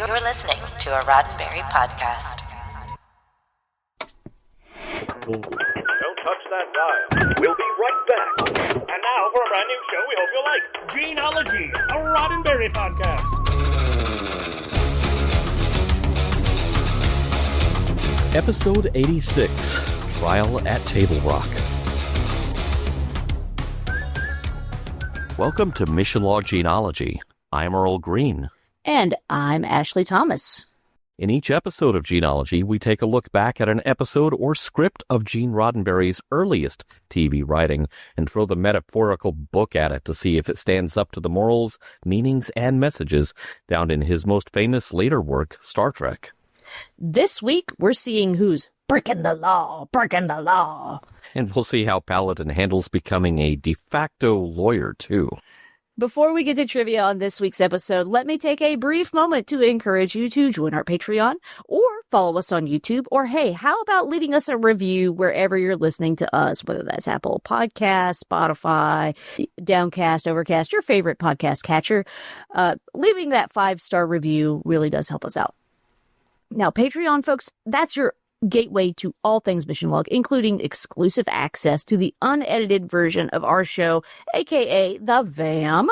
You're listening to a Roddenberry podcast. Don't touch that dial. We'll be right back. And now for a brand new show we hope you'll like. Gene-ology, a Roddenberry podcast. Episode 86, Trial at Tablerock. Welcome to Mission Log Gene-ology. I'm Earl Green. And I'm Ashley Thomas. In each episode of Gene-ology, we take a look back at an episode or script of Gene Roddenberry's earliest TV writing and throw the metaphorical book at it to see if it stands up to the morals, meanings, and messages found in his most famous later work, Star Trek. This week, we're seeing who's breaking the law. And we'll see how Paladin handles becoming a de facto lawyer, too. Before we get to trivia on this week's episode, let me take a brief moment to encourage you to join our Patreon or follow us on YouTube. Or hey, how about leaving us a review wherever you're listening to us, whether that's Apple Podcasts, Spotify, Downcast, Overcast, your favorite podcast catcher. Leaving that 5-star review really does help us out. Now, Patreon, folks, that's your gateway to all things Mission Log, including exclusive access to the unedited version of our show, aka the VAM,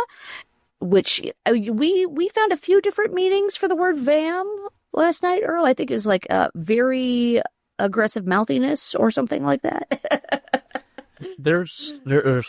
which we found a few different meanings for the word VAM last night, Earl. I think is like very aggressive mouthiness or something like that. There's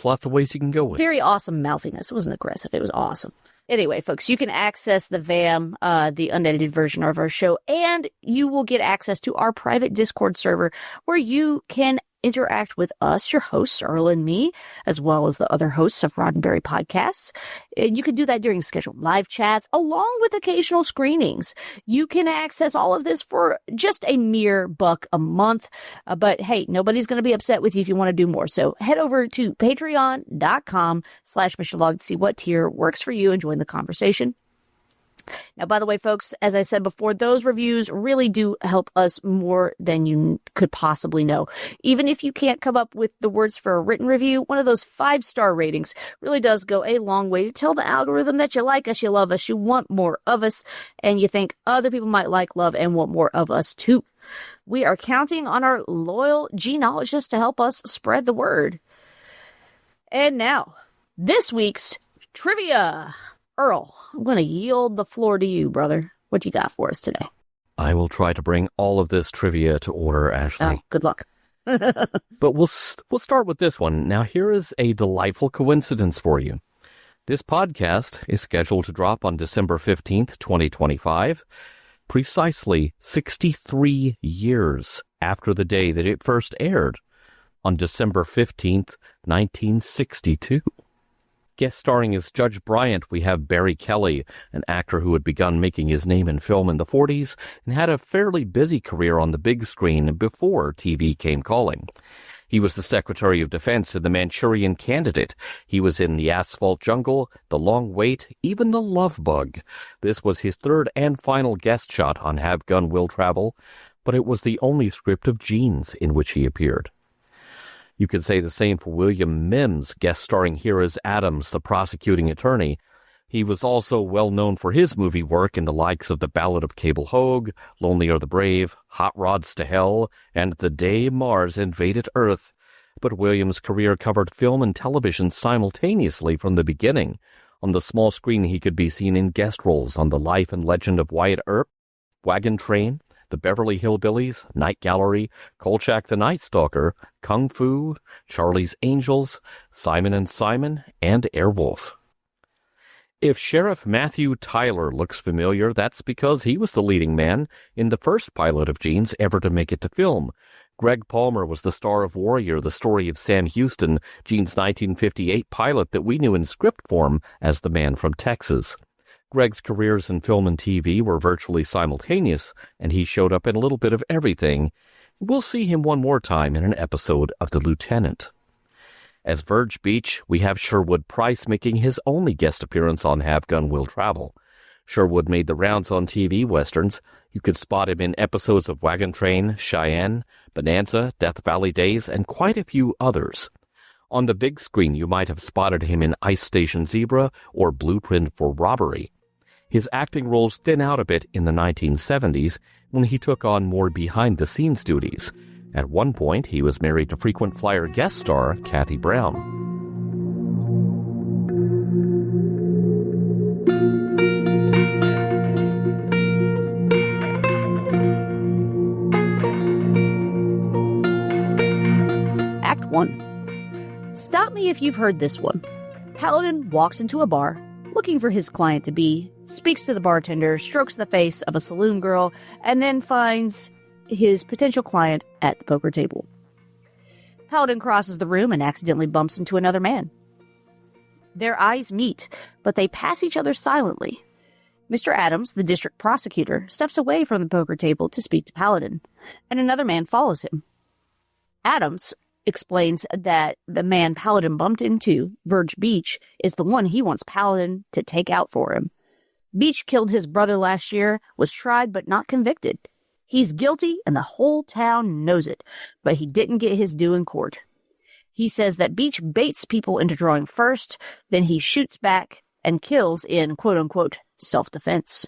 lots of ways you can go with it. Very awesome mouthiness. It wasn't aggressive. It was awesome. Anyway, folks, you can access the VAM, the unedited version of our show, and you will get access to our private Discord server where you can interact with us, your hosts, Earl and me, as well as the other hosts of Roddenberry Podcasts. And you can do that during scheduled live chats, along with occasional screenings. You can access all of this for just a mere $1 a month. But hey, nobody's going to be upset with you if you want to do more. So head over to patreon.com/missionlog to see what tier works for you and join the conversation. Now, by the way, folks, as I said before, those reviews really do help us more than you could possibly know. Even if you can't come up with the words for a written review, one of those 5-star ratings really does go a long way to tell the algorithm that you like us, you love us, you want more of us, and you think other people might like, love, and want more of us too. We are counting on our loyal genealogists to help us spread the word. And now, this week's trivia. Earl, I'm going to yield the floor to you, brother. What you got for us today? I will try to bring all of this trivia to order, Ashley. Oh, good luck. But we'll start with this one. Now, here is a delightful coincidence for you. This podcast is scheduled to drop on December 15th, 2025, precisely 63 years after the day that it first aired, on December 15th, 1962. Guest starring as Judge Bryant, we have Barry Kelly, an actor who had begun making his name in film in the 40s and had a fairly busy career on the big screen before TV came calling. He was the Secretary of Defense in The Manchurian Candidate. He was in The Asphalt Jungle, The Long Wait, even The Love Bug. This was his third and final guest shot on Have Gun Will Travel, but it was the only script of Gene's in which he appeared. You could say the same for William Mims, guest starring here as Adams, the prosecuting attorney. He was also well known for his movie work in the likes of The Ballad of Cable Hogue, Lonely Are the Brave, Hot Rods to Hell, and The Day Mars Invaded Earth. But Williams' career covered film and television simultaneously from the beginning. On the small screen, he could be seen in guest roles on The Life and Legend of Wyatt Earp, Wagon Train, The Beverly Hillbillies, Night Gallery, Kolchak the Night Stalker, Kung Fu, Charlie's Angels, Simon & Simon, and Airwolf. If Sheriff Matthew Tyler looks familiar, that's because he was the leading man in the first pilot of Gene's ever to make it to film. Greg Palmer was the star of Warrior, the story of Sam Houston, Gene's 1958 pilot that we knew in script form as The Man from Texas. Greg's careers in film and TV were virtually simultaneous, and he showed up in a little bit of everything. We'll see him one more time in an episode of The Lieutenant. As Verge Beach, we have Sherwood Price making his only guest appearance on Have Gun Will Travel. Sherwood made the rounds on TV westerns. You could spot him in episodes of Wagon Train, Cheyenne, Bonanza, Death Valley Days, and quite a few others. On the big screen, you might have spotted him in Ice Station Zebra or Blueprint for Robbery. His acting roles thin out a bit in the 1970s when he took on more behind-the-scenes duties. At one point, he was married to frequent flyer guest star Kathy Brown. Act 1. Stop me if you've heard this one. Paladin walks into a bar, looking for his client-to-be, speaks to the bartender, strokes the face of a saloon girl, and then finds his potential client at the poker table. Paladin crosses the room and accidentally bumps into another man. Their eyes meet, but they pass each other silently. Mr. Adams, the district prosecutor, steps away from the poker table to speak to Paladin, and another man follows him. Adams explains that the man Paladin bumped into, Verge Beach, is the one he wants Paladin to take out for him. Beach killed his brother last year, was tried but not convicted. He's guilty and the whole town knows it, but he didn't get his due in court. He says that Beach baits people into drawing first, then he shoots back and kills in quote-unquote self-defense.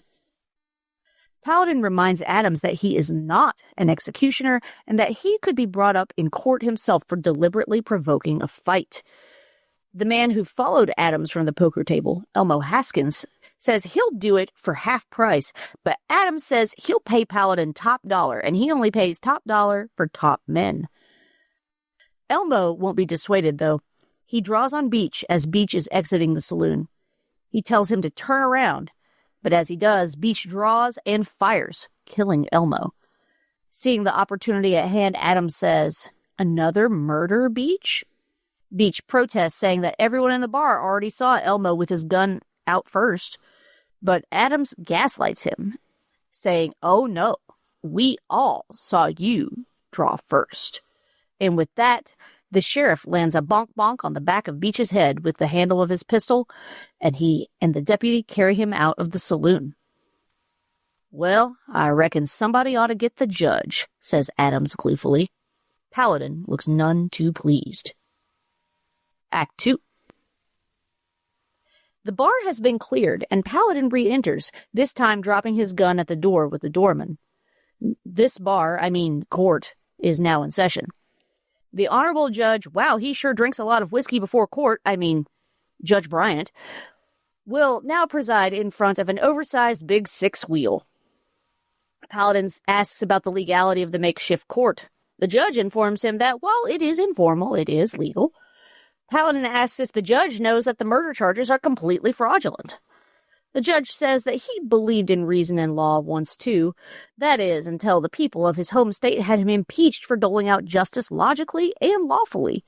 Paladin reminds Adams that he is not an executioner and that he could be brought up in court himself for deliberately provoking a fight. The man who followed Adams from the poker table, Elmo Haskins, says he'll do it for half price, but Adams says he'll pay Paladin top dollar, and he only pays top dollar for top men. Elmo won't be dissuaded, though. He draws on Beach as Beach is exiting the saloon. He tells him to turn around, but as he does, Beach draws and fires, killing Elmo. Seeing the opportunity at hand, Adams says, "Another murder, Beach?" Beach protests, saying that everyone in the bar already saw Elmo with his gun out first, but Adams gaslights him, saying, "Oh no, we all saw you draw first." And with that, the sheriff lands a bonk-bonk on the back of Beach's head with the handle of his pistol, and he and the deputy carry him out of the saloon. "Well, I reckon somebody ought to get the judge," says Adams gleefully. Paladin looks none too pleased. Act 2. The bar has been cleared, and Paladin re-enters, this time dropping his gun at the door with the doorman. This court, is now in session. The Honorable Judge, wow, he sure drinks a lot of whiskey before court, Judge Bryant, will now preside in front of an oversized big 6-wheel. Paladin asks about the legality of the makeshift court. The judge informs him that, while it is informal, it is legal. Paladin asks if the judge knows that the murder charges are completely fraudulent. The judge says that he believed in reason and law once too, that is, until the people of his home state had him impeached for doling out justice logically and lawfully.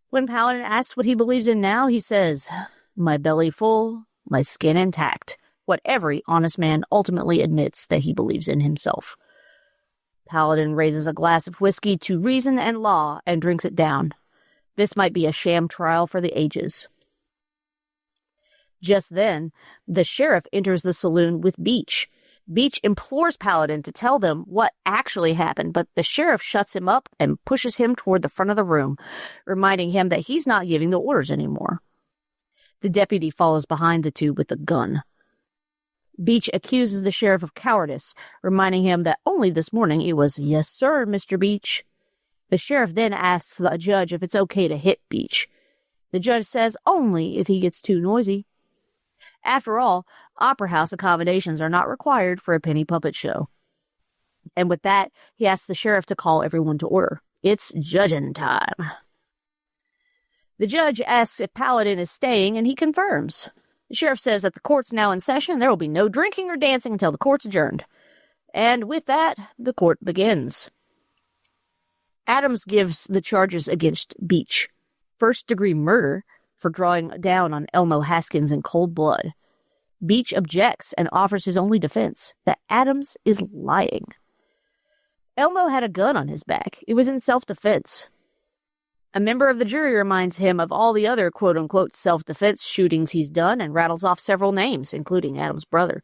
When Paladin asks what he believes in now, he says, "My belly full, my skin intact," what every honest man ultimately admits that he believes in himself. Paladin raises a glass of whiskey to reason and law and drinks it down. This might be a sham trial for the ages. Just then, the sheriff enters the saloon with Beach. Beach implores Paladin to tell them what actually happened, but the sheriff shuts him up and pushes him toward the front of the room, reminding him that he's not giving the orders anymore. The deputy follows behind the two with a gun. Beach accuses the sheriff of cowardice, reminding him that only this morning it was, "Yes, sir, Mr. Beach." The sheriff then asks the judge if it's okay to hit Beach. The judge says only if he gets too noisy. After all, opera house accommodations are not required for a penny puppet show. And with that, he asks the sheriff to call everyone to order. It's judging time. The judge asks if Paladin is staying, and he confirms. The sheriff says that the court's now in session, and there will be no drinking or dancing until the court's adjourned. And with that, the court begins. Adams gives the charges against Beach. First-degree murder for drawing down on Elmo Haskins in cold blood. Beach objects and offers his only defense, that Adams is lying. Elmo had a gun on his back. It was in self-defense. A member of the jury reminds him of all the other quote-unquote self-defense shootings he's done and rattles off several names, including Adams' brother.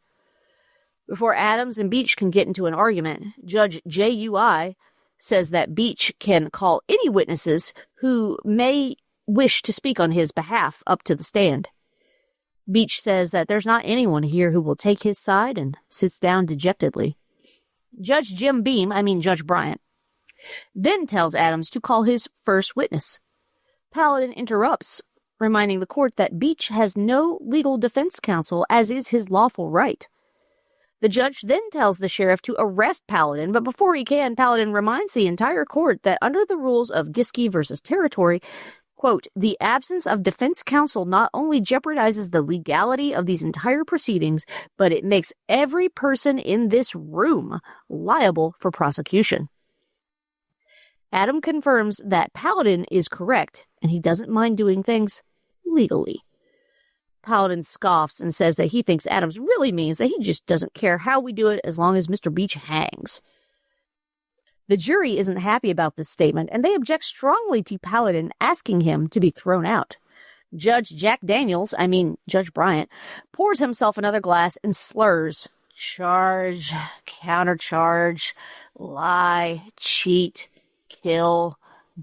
Before Adams and Beach can get into an argument, Judge J.U.I. says that Beach can call any witnesses who may wish to speak on his behalf up to the stand. Beach says that there's not anyone here who will take his side and sits down dejectedly. Judge Bryant, then tells Adams to call his first witness. Paladin interrupts, reminding the court that Beach has no legal defense counsel, as is his lawful right. The judge then tells the sheriff to arrest Paladin, but before he can, Paladin reminds the entire court that under the rules of Giske versus Territory, quote, the absence of defense counsel not only jeopardizes the legality of these entire proceedings, but it makes every person in this room liable for prosecution. Adam confirms that Paladin is correct, and he doesn't mind doing things legally. Paladin scoffs and says that he thinks Adams really means that he just doesn't care how we do it as long as Mr. Beach hangs. The jury isn't happy about this statement, and they object strongly to Paladin asking him to be thrown out. Judge Bryant, pours himself another glass and slurs, charge, countercharge, lie, cheat, kill,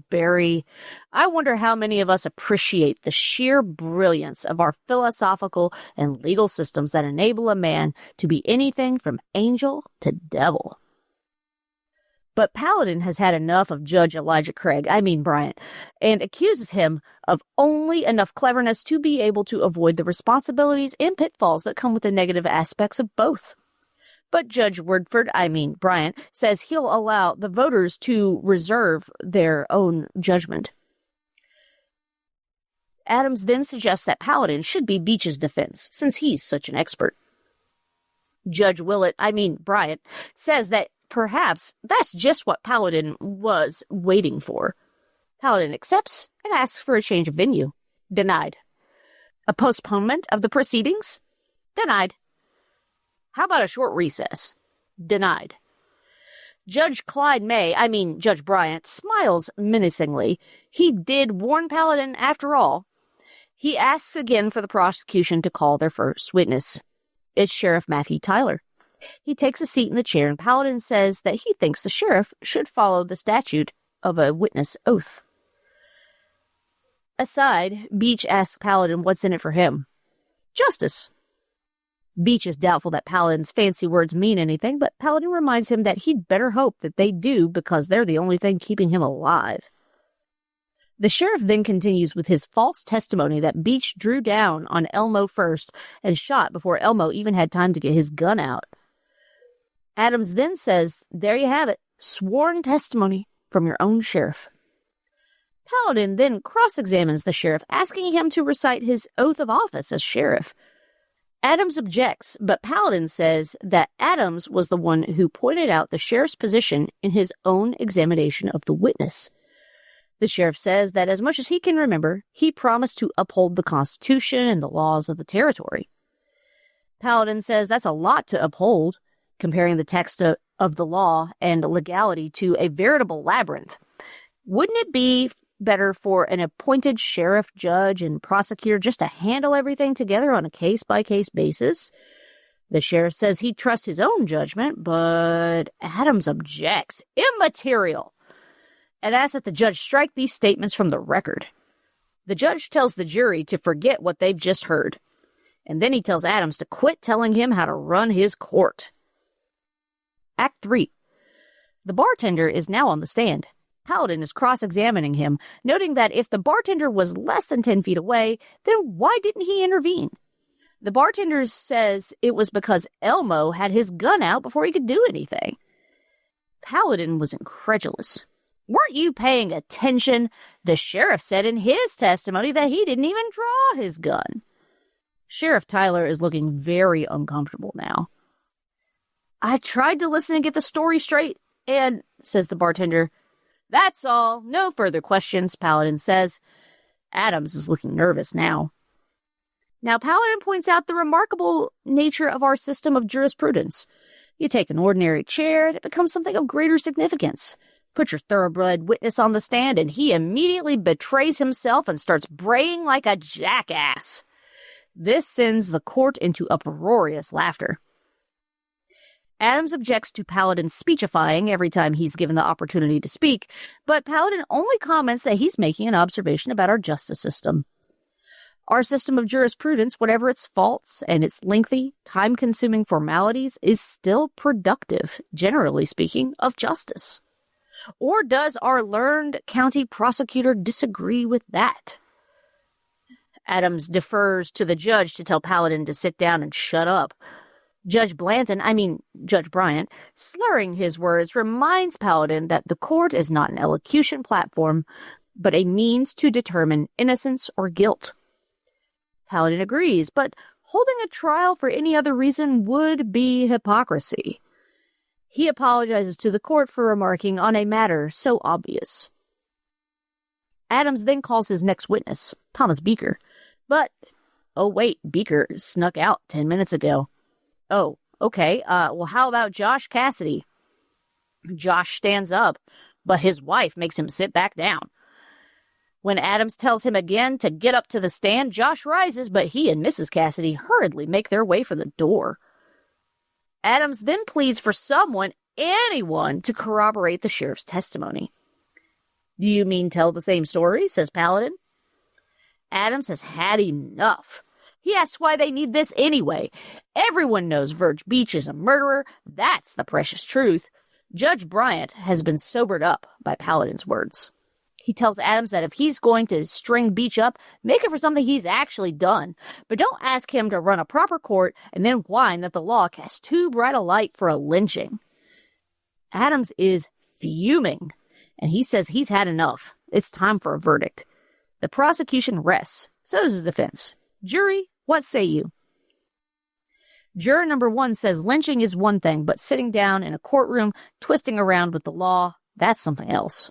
bury. I wonder how many of us appreciate the sheer brilliance of our philosophical and legal systems that enable a man to be anything from angel to devil. But Paladin has had enough of Judge Bryant, and accuses him of only enough cleverness to be able to avoid the responsibilities and pitfalls that come with the negative aspects of both. But Judge Bryant, says he'll allow the voters to reserve their own judgment. Adams then suggests that Paladin should be Beach's defense, since he's such an expert. Judge Bryant, says that perhaps that's just what Paladin was waiting for. Paladin accepts and asks for a change of venue. Denied. A postponement of the proceedings? Denied. How about a short recess? Denied. Judge Bryant, smiles menacingly. He did warn Paladin after all. He asks again for the prosecution to call their first witness. It's Sheriff Matthew Tyler. He takes a seat in the chair, and Paladin says that he thinks the sheriff should follow the statute of a witness oath. Aside, Beach asks Paladin what's in it for him. Justice. Beach is doubtful that Paladin's fancy words mean anything, but Paladin reminds him that he'd better hope that they do, because they're the only thing keeping him alive. The sheriff then continues with his false testimony that Beach drew down on Elmo first and shot before Elmo even had time to get his gun out. Adams then says, there you have it, sworn testimony from your own sheriff. Paladin then cross-examines the sheriff, asking him to recite his oath of office as sheriff. Adams objects, but Paladin says that Adams was the one who pointed out the sheriff's position in his own examination of the witness. The sheriff says that as much as he can remember, he promised to uphold the Constitution and the laws of the territory. Paladin says that's a lot to uphold, comparing the text of the law and legality to a veritable labyrinth. Wouldn't it be better for an appointed sheriff, judge, and prosecutor just to handle everything together on a case-by-case basis? The sheriff says he trusts his own judgment, but Adams objects. Immaterial! And asks that the judge strike these statements from the record. The judge tells the jury to forget what they've just heard. And then he tells Adams to quit telling him how to run his court. Act 3. The bartender is now on the stand. Paladin is cross-examining him, noting that if the bartender was less than 10 feet away, then why didn't he intervene? The bartender says it was because Elmo had his gun out before he could do anything. Paladin was incredulous. Weren't you paying attention? The sheriff said in his testimony that he didn't even draw his gun. Sheriff Tyler is looking very uncomfortable now. I tried to listen and get the story straight, and, says the bartender. That's all. No further questions, Paladin says. Adams is looking nervous now. Now, Paladin points out the remarkable nature of our system of jurisprudence. You take an ordinary chair, and it becomes something of greater significance. Put your thoroughbred witness on the stand, and he immediately betrays himself and starts braying like a jackass. This sends the court into uproarious laughter. Adams objects to Paladin speechifying every time he's given the opportunity to speak, but Paladin only comments that he's making an observation about our justice system. Our system of jurisprudence, whatever its faults and its lengthy, time-consuming formalities, is still productive, generally speaking, of justice. Or does our learned county prosecutor disagree with that? Adams defers to the judge to tell Paladin to sit down and shut up. Judge Bryant, slurring his words, reminds Paladin that the court is not an elocution platform, but a means to determine innocence or guilt. Paladin agrees, but holding a trial for any other reason would be hypocrisy. He apologizes to the court for remarking on a matter so obvious. Adams then calls his next witness, Thomas Beaker. But, oh wait, Beaker snuck out 10 minutes ago. Oh, okay, well how about Josh Cassidy? Josh stands up, but his wife makes him sit back down. When Adams tells him again to get up to the stand, Josh rises, but he and Mrs. Cassidy hurriedly make their way for the door. Adams then pleads for anyone, to corroborate the sheriff's testimony. Do you mean tell the same story? Says Paladin. Adams has had enough. He asks why they need this anyway. Everyone knows Verge Beach is a murderer. That's the precious truth. Judge Bryant has been sobered up by Paladin's words. He tells Adams that if he's going to string Beach up, make it for something he's actually done. But don't ask him to run a proper court and then whine that the law casts too bright a light for a lynching. Adams is fuming, and he says he's had enough. It's time for a verdict. The prosecution rests. So does the defense. Jury, what say you? Juror number 1 says lynching is one thing, but sitting down in a courtroom, twisting around with the law, that's something else.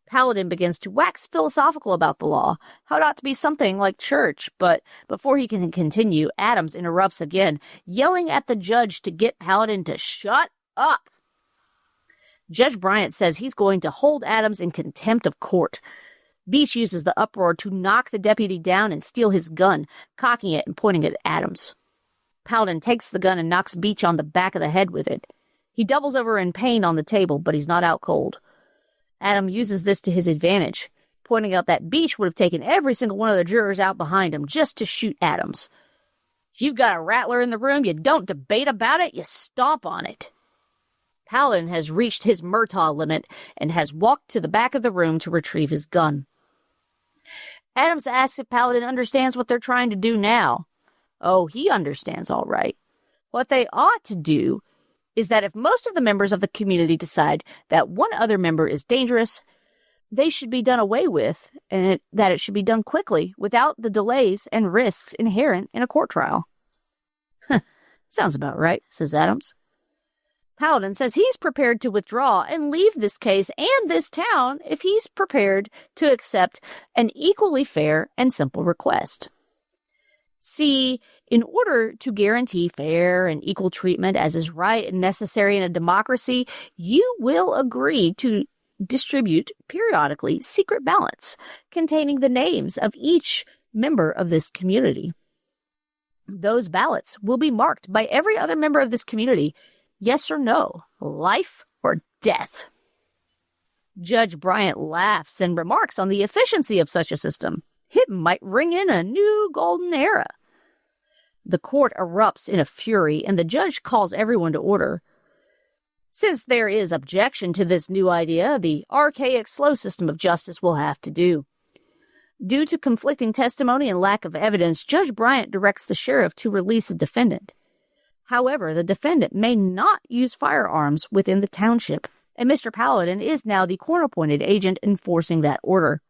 Paladin begins to wax philosophical about the law, how it ought to be something like church, but before he can continue, Adams interrupts again, yelling at the judge to get Paladin to shut up. Judge Bryant says he's going to hold Adams in contempt of court. Beach uses the uproar to knock the deputy down and steal his gun, cocking it and pointing it at Adams. Paladin takes the gun and knocks Beach on the back of the head with it. He doubles over in pain on the table, but he's not out cold. Adam uses this to his advantage, pointing out that Beach would have taken every single one of the jurors out behind him just to shoot Adams. If you've got a rattler in the room, you don't debate about it, you stomp on it. Paladin has reached his Murtaugh limit and has walked to the back of the room to retrieve his gun. Adams asks if Paladin understands what they're trying to do now. Oh, he understands all right. What they ought to do is that if most of the members of the community decide that one other member is dangerous, they should be done away with, and that it should be done quickly without the delays and risks inherent in a court trial. Sounds about right, says Adams. Paladin says he's prepared to withdraw and leave this case and this town if he's prepared to accept an equally fair and simple request. See, in order to guarantee fair and equal treatment as is right and necessary in a democracy, you will agree to distribute periodically secret ballots containing the names of each member of this community. Those ballots will be marked by every other member of this community, yes or no, life or death. Judge Bryant laughs and remarks on the efficiency of such a system. It might ring in a new golden era. The court erupts in a fury, and the judge calls everyone to order. Since there is objection to this new idea, the archaic slow system of justice will have to do. Due to conflicting testimony and lack of evidence, Judge Bryant directs the sheriff to release the defendant. However, the defendant may not use firearms within the township, and Mr. Paladin is now the court-appointed agent enforcing that order.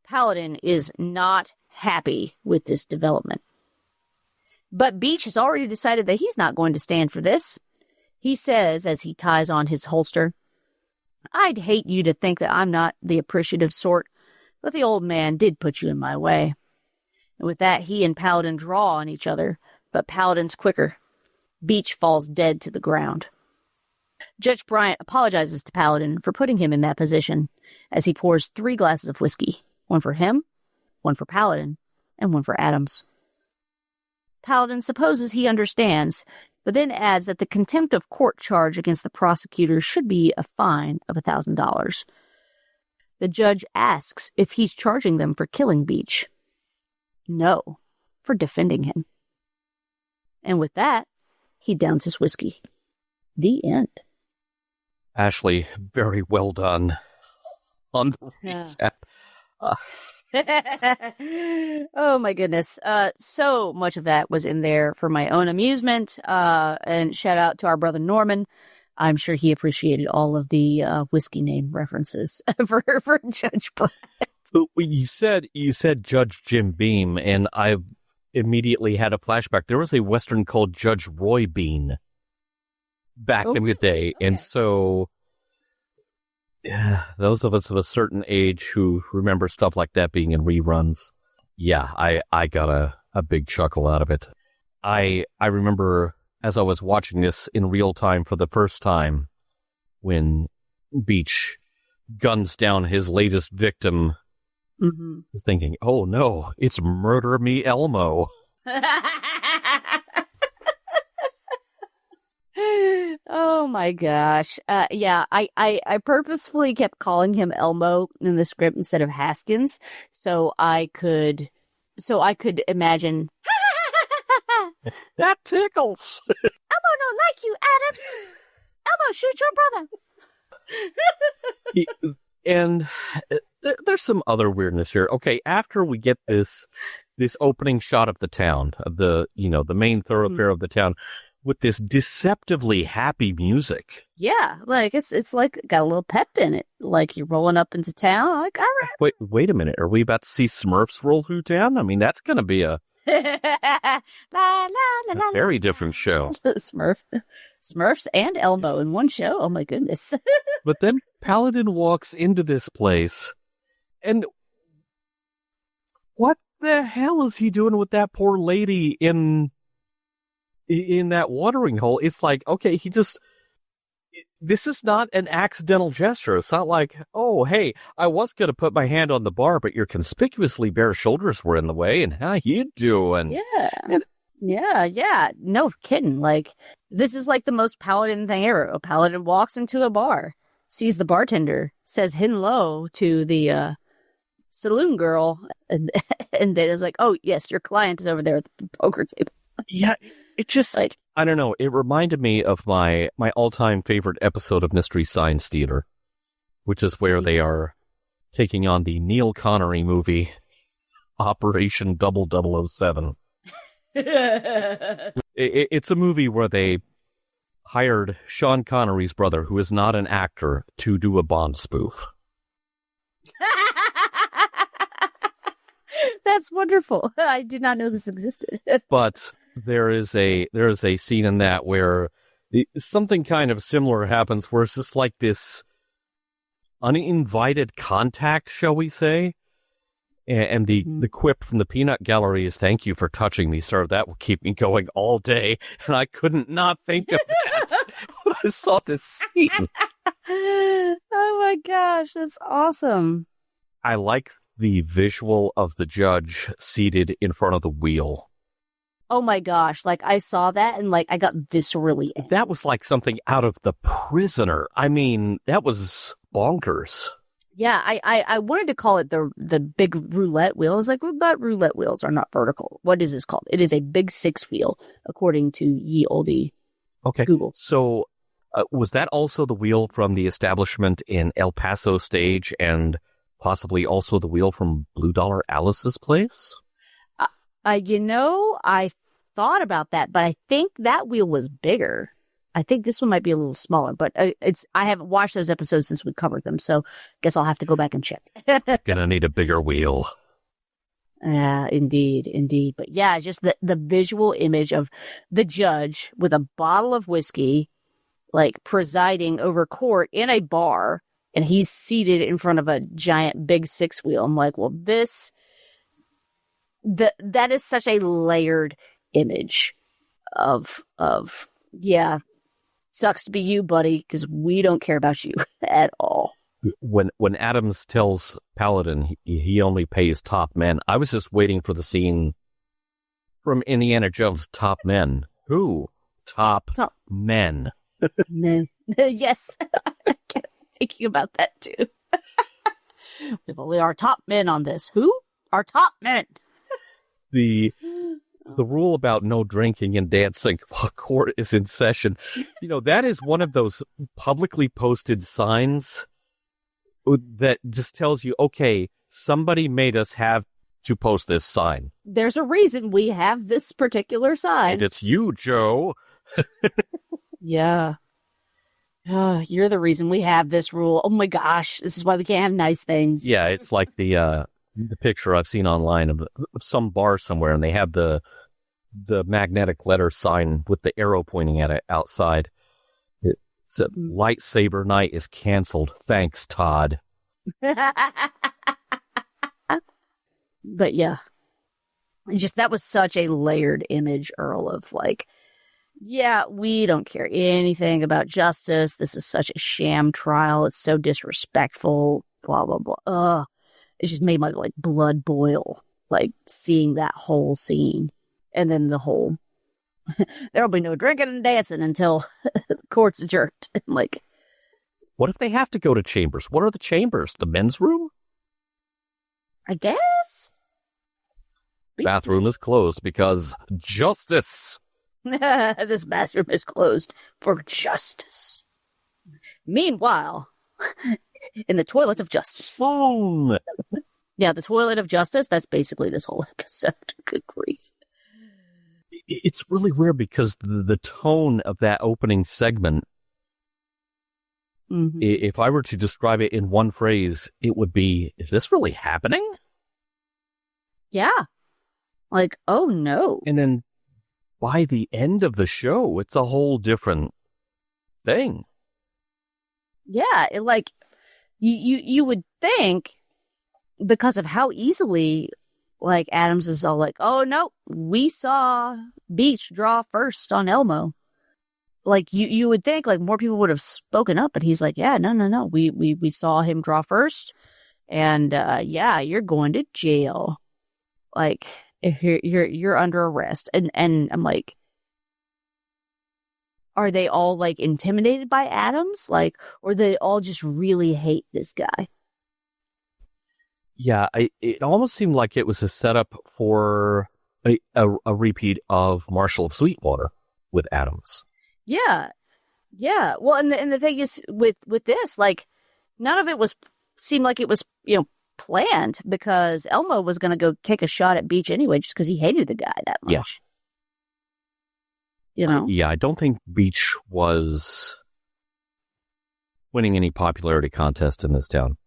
Paladin is not happy with this development. But Beach has already decided that he's not going to stand for this. He says, as he ties on his holster, "I'd hate you to think that I'm not the appreciative sort, but the old man did put you in my way." And with that, he and Paladin draw on each other, but Paladin's quicker. Beach falls dead to the ground. Judge Bryant apologizes to Paladin for putting him in that position as he pours 3 glasses of whiskey, one for him, one for Paladin, and one for Adams. Paladin supposes he understands, but then adds that the contempt of court charge against the prosecutor should be a fine of $1,000. The judge asks if he's charging them for killing Beach. No, for defending him. And with that, he downs his whiskey. The end. Ashley, very well done on the recap. Oh my goodness. So much of that was in there for my own amusement. And shout out to our brother Norman. I'm sure he appreciated all of the whiskey name references for Judge Black. You said Judge Jim Beam, and I immediately had a flashback. There was a Western called Judge Roy Bean back in the day, okay. And so those of us of a certain age who remember stuff like that being in reruns, I got a big chuckle out of it. I remember as I was watching this in real time for the first time when Beach guns down his latest victim, thinking, oh no, it's Murder Me Elmo. Oh my gosh. I purposefully kept calling him Elmo in the script instead of Haskins so I could imagine that tickles. Elmo don't like you, Adams. Elmo, shoot your brother. And there's some other weirdness here. Okay, after we get this opening shot of the town, the main thoroughfare of the town, with this deceptively happy music. Yeah, like it's like got a little pep in it. Like you're rolling up into town. Like, all right. Wait a minute. Are we about to see Smurfs roll through town? I mean, that's going to be a very different show. Smurfs and Elmo in one show. Oh my goodness. But then Paladin walks into this place, and what the hell is he doing with that poor lady in that watering hole? It's like, okay, this is not an accidental gesture. It's not like, oh, hey, I was going to put my hand on the bar, but your conspicuously bare shoulders were in the way, and how you doing? Yeah. No kidding. Like, this is like the most Paladin thing ever. A Paladin walks into a bar, sees the bartender, says hello to the saloon girl, and then is like, oh, yes, your client is over there at the poker table. Yeah. It just, like, I don't know, it reminded me of my all-time favorite episode of Mystery Science Theater, which is where they are taking on the Neil Connery movie, Operation 0007. It's a movie where they hired Sean Connery's brother, who is not an actor, to do a Bond spoof. That's wonderful. I did not know this existed. But there is a scene in that where something kind of similar happens, where it's just like this uninvited contact, shall we say? And the quip from the peanut gallery is, "Thank you for touching me, sir. That will keep me going all day." And I couldn't not think of that when I saw this scene. Oh my gosh, that's awesome. I like the visual of the judge seated in front of the wheel. Oh my gosh, like I saw that and like I got viscerally angry. That was like something out of The Prisoner. I mean, that was bonkers. Yeah, I wanted to call it the big roulette wheel. I was like, well, but roulette wheels are not vertical. What is this called? It is a big six wheel, according to ye olde Google. So was that also the wheel from the establishment in El Paso Stage and possibly also the wheel from Blue Dollar Alice's place? I thought about that, but I think that wheel was bigger. I think this one might be a little smaller, but I haven't watched those episodes since we covered them, so guess I'll have to go back and check. Gonna need a bigger wheel. Yeah, indeed. But yeah, just the visual image of the judge with a bottle of whiskey, like presiding over court in a bar, and he's seated in front of a giant big six wheel. I'm like, well, that is such a layered image of yeah. Sucks to be you, buddy, because we don't care about you at all. When Adams tells Paladin he only pays top men, I was just waiting for the scene from Indiana Jones' Top Men. Who? Top men. No. Yes. I kept thinking about that too. We've only our top men on this. Who? Our top men. The rule about no drinking and dancing while court is in session, that is one of those publicly posted signs that just tells you, okay, somebody made us have to post this sign. There's a reason we have this particular sign. And it's you, Joe. Yeah. You're the reason we have this rule. Oh my gosh, this is why we can't have nice things. Yeah, it's like the picture I've seen online of some bar somewhere, and they have the magnetic letter sign with the arrow pointing at it outside. It said, "Lightsaber night is canceled. Thanks, Todd." But yeah, that was such a layered image, Earl, of like, yeah, we don't care anything about justice. This is such a sham trial. It's so disrespectful. Blah blah blah. It just made my blood boil, seeing that whole scene, and then the whole there'll be no drinking and dancing until the court's adjourned. What if they have to go to chambers? What are the chambers? The men's room? I guess. Bathroom is closed because justice. This bathroom is closed for justice. Meanwhile, in the toilet of justice. Boom! Yeah, the toilet of justice, that's basically this whole episode. Good grief. It's really weird because the tone of that opening segment, if I were to describe it in one phrase, it would be, is this really happening? Yeah. Oh no. And then by the end of the show, it's a whole different thing. Yeah, you would think, because of how easily, Adams is all oh no, we saw Beach draw first on Elmo. You would think more people would have spoken up, but he's yeah, no, we saw him draw first, and yeah, you're going to jail. You're under arrest, and I'm are they all intimidated by Adams, or they all just really hate this guy? Yeah, it almost seemed like it was a setup for a repeat of Marshall of Sweetwater with Adams. Yeah. Well, and the thing is with this, none of it seemed like it was planned, because Elmo was going to go take a shot at Beach anyway, just because he hated the guy that much. Yeah. Yeah, I don't think Beach was winning any popularity contest in this town.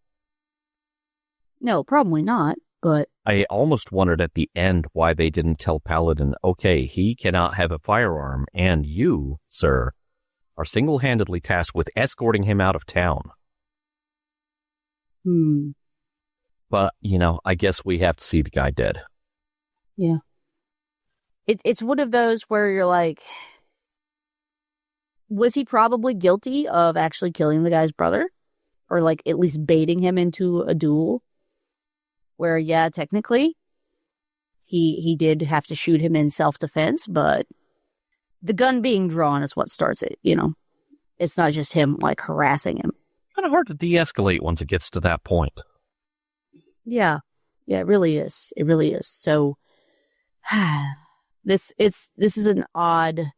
No, probably not, but I almost wondered at the end why they didn't tell Paladin, okay, he cannot have a firearm, and you, sir, are single-handedly tasked with escorting him out of town. But, I guess we have to see the guy dead. Yeah. It's one of those where you're was he probably guilty of actually killing the guy's brother? Or at least baiting him into a duel? Where, yeah, technically, he did have to shoot him in self-defense, but the gun being drawn is what starts it, It's not just him, harassing him. It's kind of hard to de-escalate once it gets to that point. Yeah. Yeah, it really is. It really is. So, this is an odd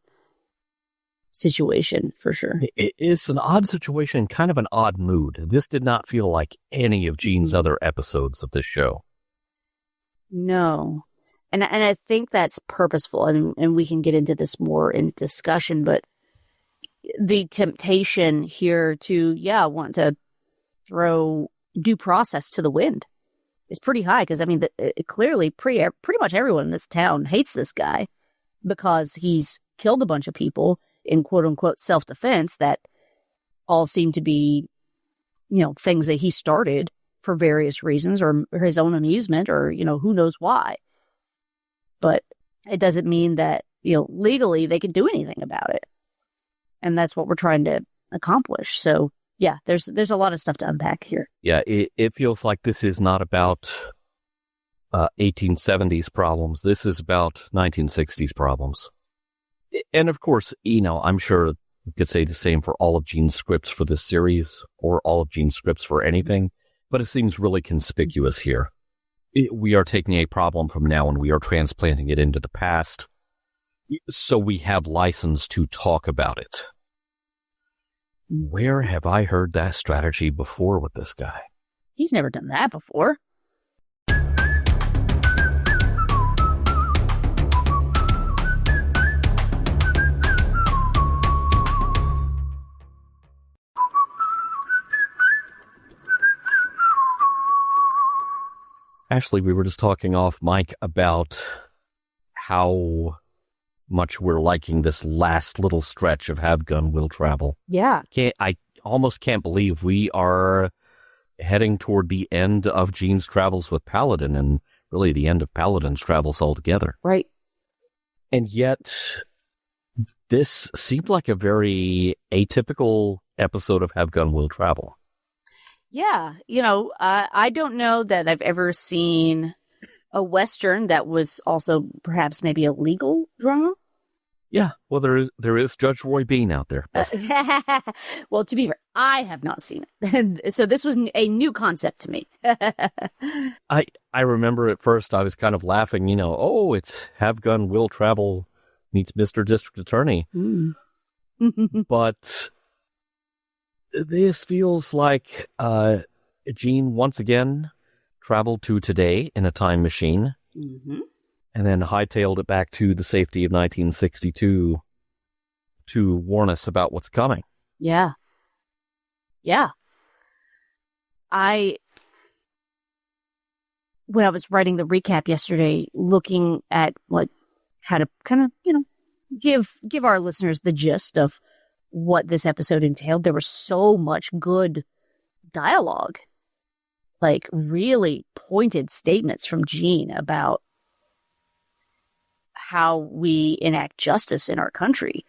situation, for sure. It's an odd situation, kind of an odd mood. This did not feel like any of Gene's other episodes of this show. No. And I think that's purposeful, and we can get into this more in discussion, but the temptation here to, want to throw due process to the wind is pretty high, because, clearly pretty much everyone in this town hates this guy because he's killed a bunch of people in quote-unquote self-defense that all seem to be, things that he started for various reasons, or his own amusement, or, who knows why. But it doesn't mean that, legally they can do anything about it. And that's what we're trying to accomplish. So, yeah, there's a lot of stuff to unpack here. Yeah, it feels like this is not about 1870s problems. This is about 1960s problems. And of course, I'm sure we could say the same for all of Gene's scripts for this series, or all of Gene's scripts for anything, but it seems really conspicuous here. we are taking a problem from now and we are transplanting it into the past, so we have license to talk about it. Where have I heard that strategy before with this guy? He's never done that before. Ashley, we were just talking off mic about how much we're liking this last little stretch of Have Gun Will Travel. Yeah. I almost can't believe we are heading toward the end of Gene's travels with Paladin, and really the end of Paladin's travels altogether. Right. And yet, this seemed like a very atypical episode of Have Gun Will Travel. Yeah. I don't know that I've ever seen a Western that was also perhaps maybe a legal drama. Yeah, well, there is Judge Roy Bean out there. Well, to be fair, I have not seen it. So this was a new concept to me. I remember at first I was kind of laughing, it's Have Gun Will Travel meets Mr. District Attorney. Mm. But this feels like Gene once again traveled to today in a time machine. Mm-hmm. And then hightailed it back to the safety of 1962 to warn us about what's coming. Yeah. Yeah. When I was writing the recap yesterday, looking at how to kind of, give our listeners the gist of what this episode entailed, there was so much good dialogue, like really pointed statements from Gene about how we enact justice in our country,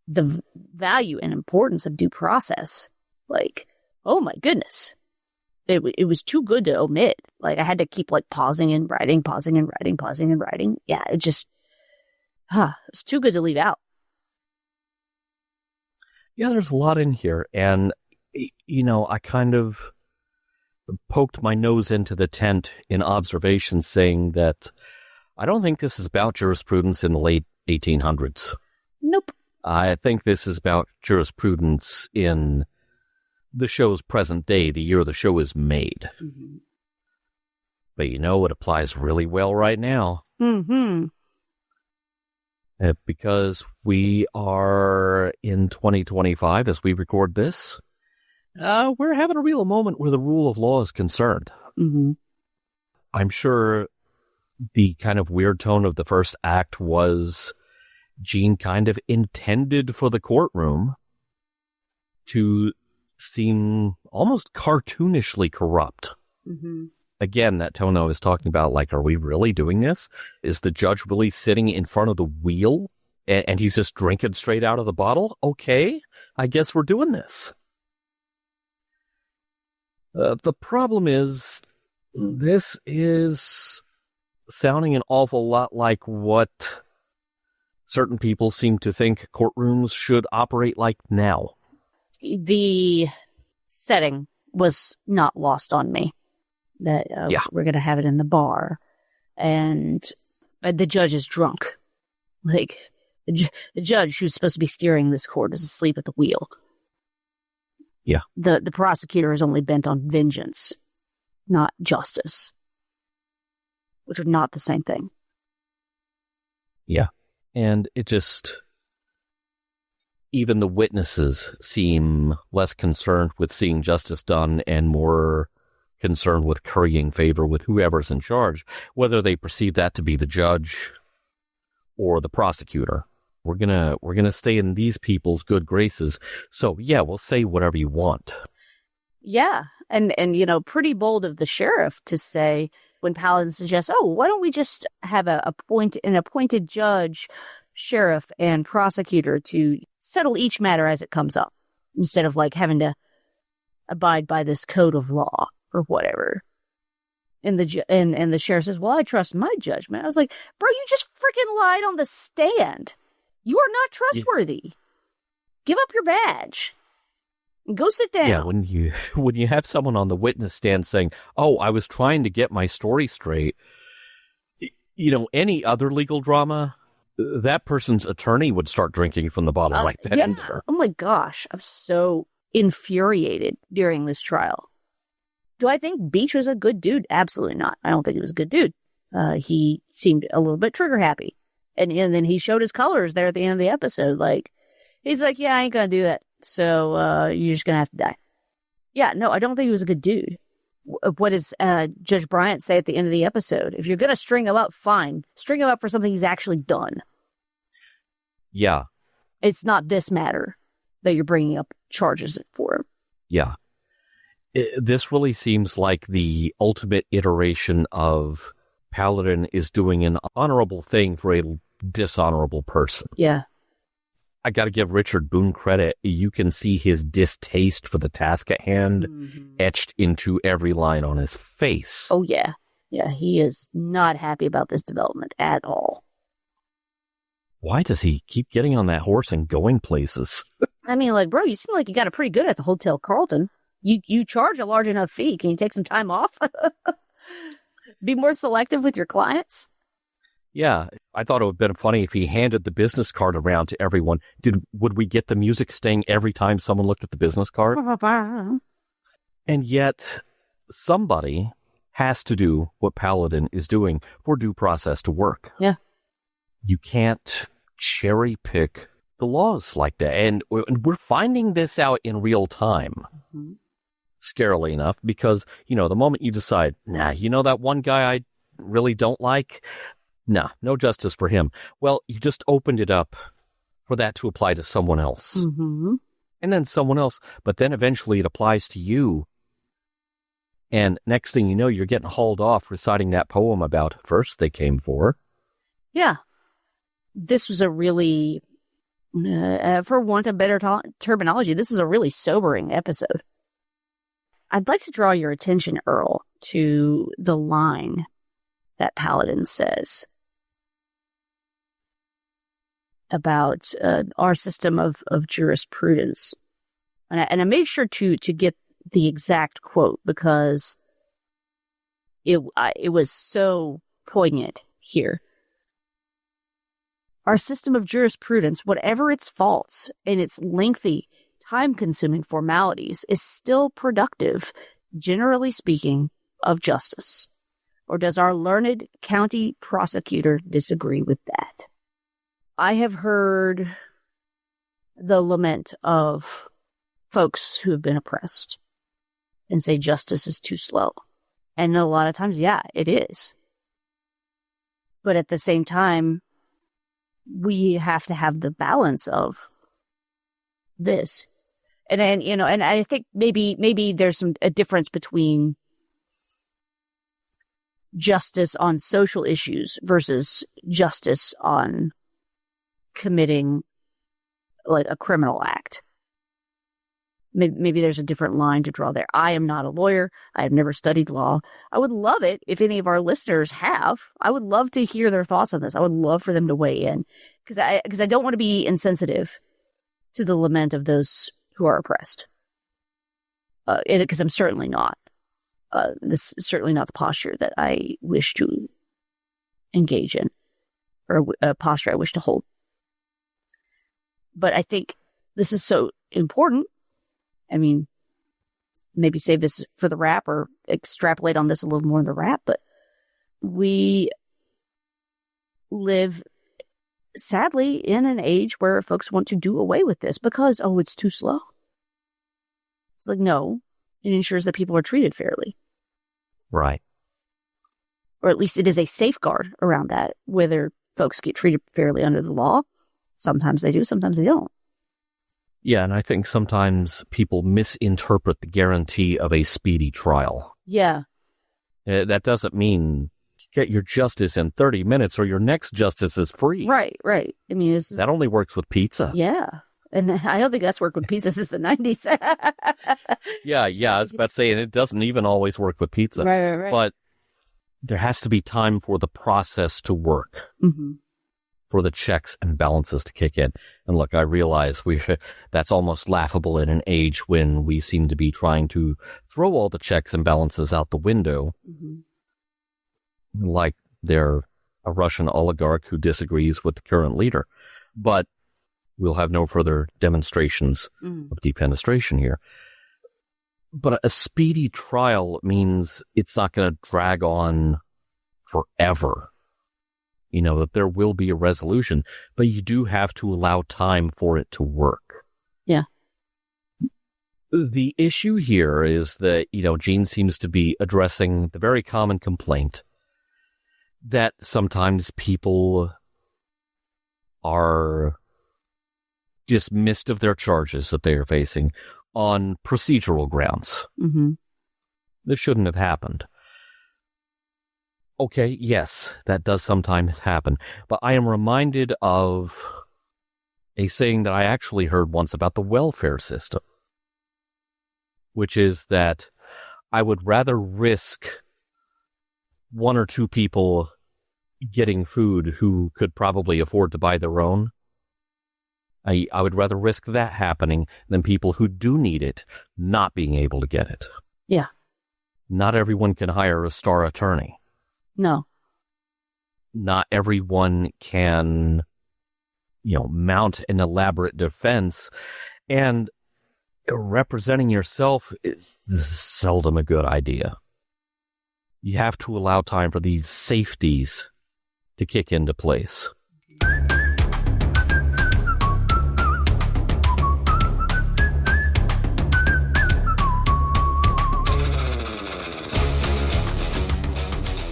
the value and importance of due process. Like, oh my goodness. It was too good to omit. Like, I had to keep pausing and writing, pausing and writing, pausing and writing. Yeah, it just, it's too good to leave out. Yeah, there's a lot in here. And, I kind of poked my nose into the tent in observation saying that I don't think this is about jurisprudence in the late 1800s. Nope. I think this is about jurisprudence in the show's present day, the year the show is made. Mm-hmm. But it applies really well right now. Mm-hmm. Because we are in 2025 as we record this. We're having a real moment where the rule of law is concerned. Mm-hmm. I'm sure the kind of weird tone of the first act was Gene kind of intended for the courtroom to seem almost cartoonishly corrupt. Mm-hmm. Again, that tone I was talking about, are we really doing this? Is the judge really sitting in front of the wheel and he's just drinking straight out of the bottle? Okay, I guess we're doing this. The problem is, this is sounding an awful lot like what certain people seem to think courtrooms should operate like now. The setting was not lost on me. That we're going to have it in the bar. And the judge is drunk. The judge who's supposed to be steering this court is asleep at the wheel. Yeah. The prosecutor is only bent on vengeance, not justice, which are not the same thing. Yeah. And it just, even the witnesses seem less concerned with seeing justice done and more concerned with currying favor with whoever's in charge, whether they perceive that to be the judge or the prosecutor. We're gonna stay in these people's good graces. So yeah, we'll say whatever you want. Yeah. And pretty bold of the sheriff to say, when Paladin suggests, why don't we just have an appointed judge, sheriff, and prosecutor to settle each matter as it comes up, instead of having to abide by this code of law or whatever. And the sheriff says, well, I trust my judgment. I was like, bro, you just freaking lied on the stand. You are not trustworthy. Yeah. Give up your badge. Go sit down. Yeah, when you have someone on the witness stand saying, "Oh, I was trying to get my story straight," any other legal drama, that person's attorney would start drinking from the bottle right then and there. Oh my gosh, I'm so infuriated during this trial. Do I think Beach was a good dude? Absolutely not. I don't think he was a good dude. He seemed a little bit trigger happy. And then he showed his colors there at the end of the episode. He's like, yeah, I ain't going to do that. So you're just going to have to die. Yeah, no, I don't think he was a good dude. What does Judge Bryant say at the end of the episode? If you're going to string him up, fine. String him up for something he's actually done. Yeah. It's not this matter that you're bringing up charges for him. Yeah. This really seems like the ultimate iteration of Paladin is doing an honorable thing for a dishonorable person. Yeah. I got to give Richard Boone credit. You can see his distaste for the task at hand etched into every line on his face. Oh, yeah. Yeah, he is not happy about this development at all. Why does he keep getting on that horse and going places? I mean, bro, you seem like you got it pretty good at the Hotel Carlton. You charge a large enough fee. Can you take some time off? Be more selective with your clients? Yeah, I thought it would have been funny if he handed the business card around to everyone. Would we get the music staying every time someone looked at the business card? And yet, somebody has to do what Paladin is doing for due process to work. Yeah. You can't cherry pick the laws like that. And we're finding this out in real time. Mm-hmm. Scarily enough, because, the moment you decide, that one guy I really don't like, no justice for him. Well, you just opened it up for that to apply to someone else. Mm-hmm. And then someone else, but then eventually it applies to you. And next thing you know, you're getting hauled off reciting that poem about first they came for. Yeah. This was a really, for want of better terminology, this is a really sobering episode. I'd like to draw your attention, Earl, to the line that Paladin says about our system of jurisprudence. And I made sure to get the exact quote because it was so poignant here. Our system of jurisprudence, whatever its faults and its lengthy, time-consuming formalities, is still productive, generally speaking, of justice. Or does our learned county prosecutor disagree with that? I have heard the lament of folks who have been oppressed and say justice is too slow. And a lot of times, yeah, it is. But at the same time, we have to have the balance of this. And I think maybe there's a difference between justice on social issues versus justice on committing a criminal act. Maybe there's a different line to draw there. I am not a lawyer. I have never studied law. I would love it if any of our listeners have. I would love to hear their thoughts on this. I would love for them to weigh in because I don't want to be insensitive to the lament of those who are oppressed. Because I'm certainly not. This is certainly not the posture that I wish to engage in, or a posture I wish to hold. But I think this is so important. I mean, maybe save this for the wrap or extrapolate on this a little more in the wrap, but we live, sadly, in an age where folks want to do away with this because, it's too slow. It's like, no, it ensures that people are treated fairly. Right. Or at least it is a safeguard around that, whether folks get treated fairly under the law. Sometimes they do, sometimes they don't. Yeah, and I think sometimes people misinterpret the guarantee of a speedy trial. Yeah. That doesn't mean get your justice in 30 minutes or your next justice is free. Right. I mean, that only works with pizza. Yeah. And I don't think that's worked with pizza since the 90s. Yeah, I was about to say, and it doesn't even always work with pizza. Right. But there has to be time for the process to work. Mm-hmm. for the checks and balances to kick in. And look, I realize that's almost laughable in an age when we seem to be trying to throw all the checks and balances out the window, like they're a Russian oligarch who disagrees with the current leader. But we'll have no further demonstrations of defenestration here. But a speedy trial means it's not going to drag on forever. You know, that there will be a resolution, but you do have to allow time for it to work. Yeah. The issue here is that, you know, Gene seems to be addressing the very common complaint that sometimes people are dismissed of their charges that they are facing on procedural grounds. This shouldn't have happened. Okay, yes, that does sometimes happen. But I am reminded of a saying that I actually heard once about the welfare system, which is that I would rather risk one or two people getting food who could probably afford to buy their own. I would rather risk that happening than people who do need it not being able to get it. Yeah. Not everyone can hire a star attorney. No. Not everyone can, you know, mount an elaborate defense. And representing yourself is seldom a good idea. You have to allow time for these safeties to kick into place.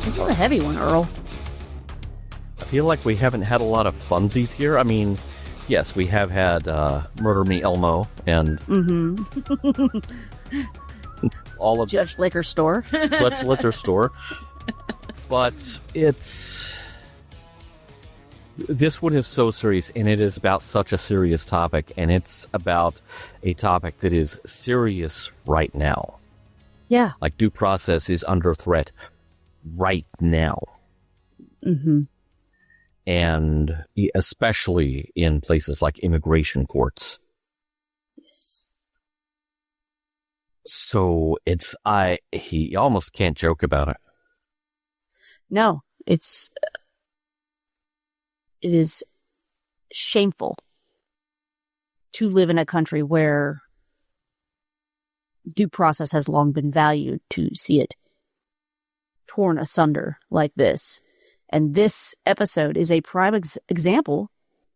This is a heavy one, Earl. I feel like we haven't had a lot of funsies here. I mean, yes, we have had Murder Me Elmo and all of Judge Liquor Store. Judge Liquor Store. But this one is so serious, and it is about such a serious topic, and it's about a topic that is serious right now. Yeah. Like due process is under threat right now. And especially in places like immigration courts. Yes. So he almost can't joke about it. No, it is shameful to live in a country where due process has long been valued, to see it torn asunder like this. And this episode is a prime example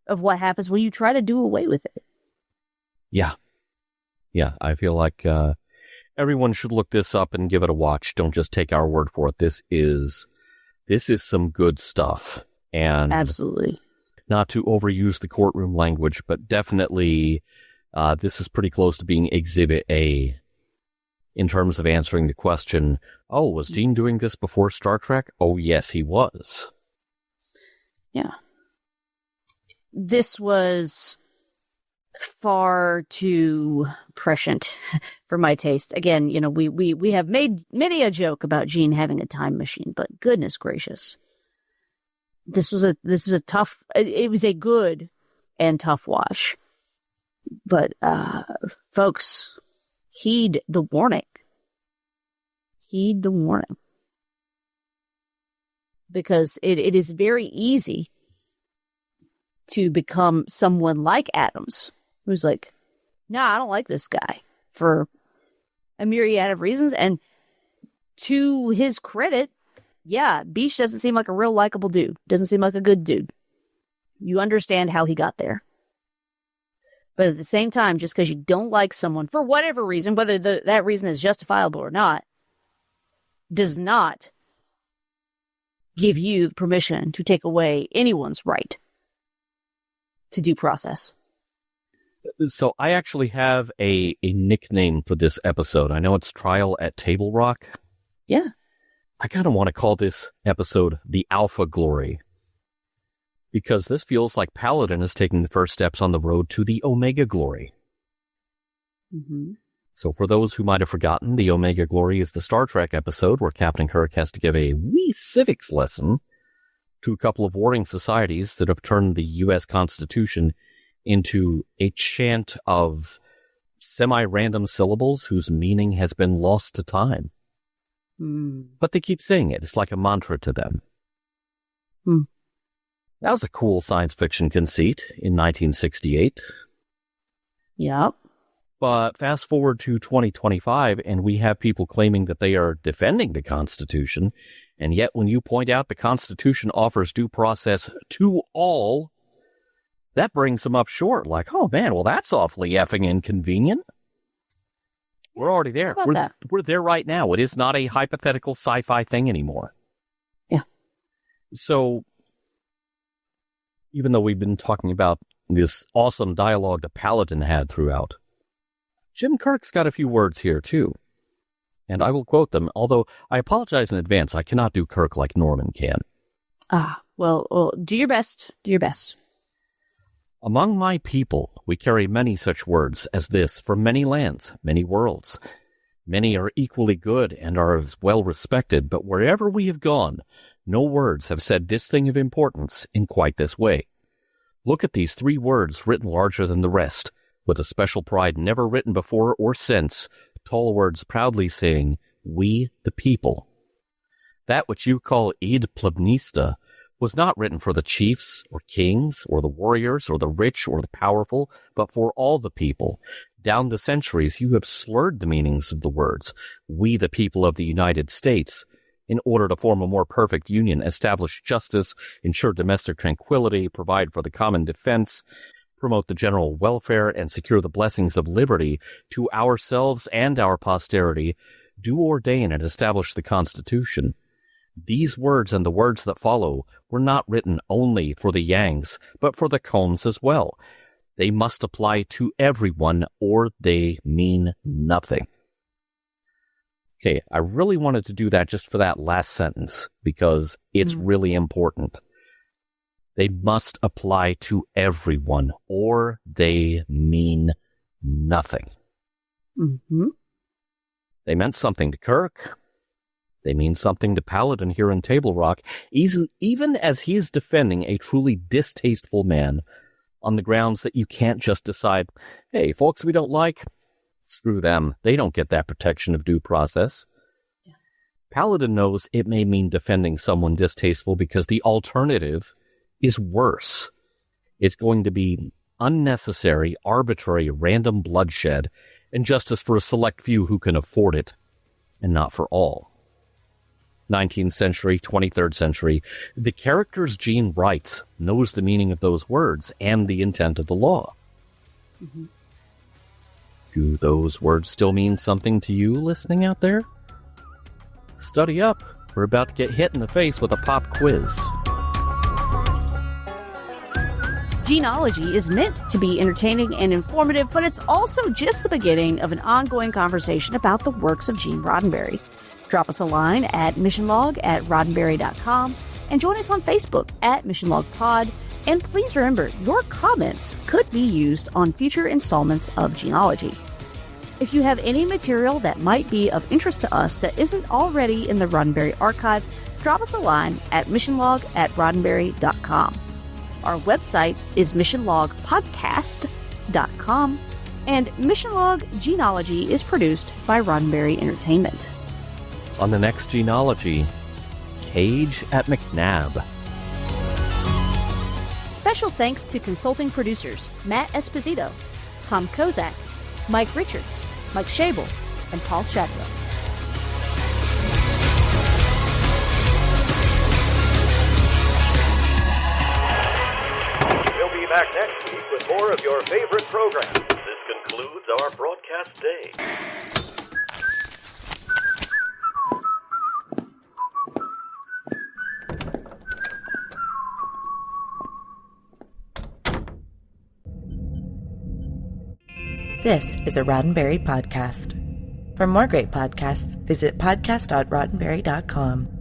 of what happens when you try to do away with it. Yeah. Yeah, I feel like everyone should look this up and give it a watch. Don't just take our word for it. This is some good stuff. And absolutely. Not to overuse the courtroom language, but definitely this is pretty close to being Exhibit A in terms of answering the question, oh, was Gene doing this before Star Trek? Oh, yes, he was. Yeah. This was far too prescient for my taste. Again, you know, we have made many a joke about Gene having a time machine, but goodness gracious. This was a tough, it was a good and tough watch. But, folks, heed the warning. Heed the warning. Because it is very easy to become someone like Adams, who's like, nah, I don't like this guy for a myriad of reasons. And to his credit, yeah, Beach doesn't seem like a real likable dude. Doesn't seem like a good dude. You understand how he got there. But at the same time, just because you don't like someone for whatever reason, whether that reason is justifiable or not, does not give you permission to take away anyone's right to due process. So I actually have a nickname for this episode. I know it's Trial at Tablerock. Yeah. I kind of want to call this episode the Alpha Glory, because this feels like Paladin is taking the first steps on the road to the Omega Glory. So for those who might have forgotten, the Omega Glory is the Star Trek episode where Captain Kirk has to give a wee civics lesson to a couple of warring societies that have turned the U.S. Constitution into a chant of semi-random syllables whose meaning has been lost to time. But they keep saying it. It's like a mantra to them. That was a cool science fiction conceit in 1968. Yep. But fast forward to 2025, and we have people claiming that they are defending the Constitution, and yet when you point out the Constitution offers due process to all, that brings them up short. Like, oh man, well that's awfully effing inconvenient. We're already there. We're there right now. It is not a hypothetical sci-fi thing anymore. Yeah. So, even though we've been talking about this awesome dialogue that Paladin had throughout, Jim Kirk's got a few words here, too. And I will quote them, although I apologize in advance. I cannot do Kirk like Norman can. Well, do your best. Do your best. Among my people, we carry many such words as this from many lands, many worlds. Many are equally good and are as well respected, but wherever we have gone, no words have said this thing of importance in quite this way. Look at these 3 words written larger than the rest, with a special pride never written before or since, tall words proudly saying, "We the people." That which you call id plebnista was not written for the chiefs or kings or the warriors or the rich or the powerful, but for all the people. Down the centuries, you have slurred the meanings of the words, "We the people of the United States," in order to form a more perfect union, establish justice, ensure domestic tranquility, provide for the common defense, promote the general welfare, and secure the blessings of liberty to ourselves and our posterity, do ordain and establish the Constitution. These words and the words that follow were not written only for the Yangs, but for the Combs as well. They must apply to everyone, or they mean nothing. Okay, I really wanted to do that just for that last sentence, because it's really important. They must apply to everyone, or they mean nothing. They meant something to Kirk. They mean something to Paladin here in Tablerock, even as he is defending a truly distasteful man on the grounds that you can't just decide, hey, folks we don't like, screw them. They don't get that protection of due process. Yeah. Paladin knows it may mean defending someone distasteful because the alternative is worse. It's going to be unnecessary, arbitrary, random bloodshed and justice for a select few who can afford it, and not for all. 19th century, 23rd century, the characters Gene writes knows the meaning of those words and the intent of the law. Do those words still mean something to you listening out there? Study up. We're about to get hit in the face with a pop quiz. Gene-ology is meant to be entertaining and informative, but it's also just the beginning of an ongoing conversation about the works of Gene Roddenberry. Drop us a line at missionlog@roddenberry.com and join us on Facebook at missionlogpod. And please remember, your comments could be used on future installments of Gene-ology. If you have any material that might be of interest to us that isn't already in the Roddenberry archive, drop us a line at missionlog@roddenberry.com. Our website is missionlogpodcast.com, and Missionlog Gene-ology is produced by Roddenberry Entertainment. On the next Gene-ology, Cage at McNabb. Special thanks to consulting producers Matt Esposito, Tom Kozak, Mike Richards, Mike Schabel, and Paul Shadwell. We'll be back next week with more of your favorite programs. This concludes our broadcast day. This is a Roddenberry podcast. For more great podcasts, visit podcast.roddenberry.com.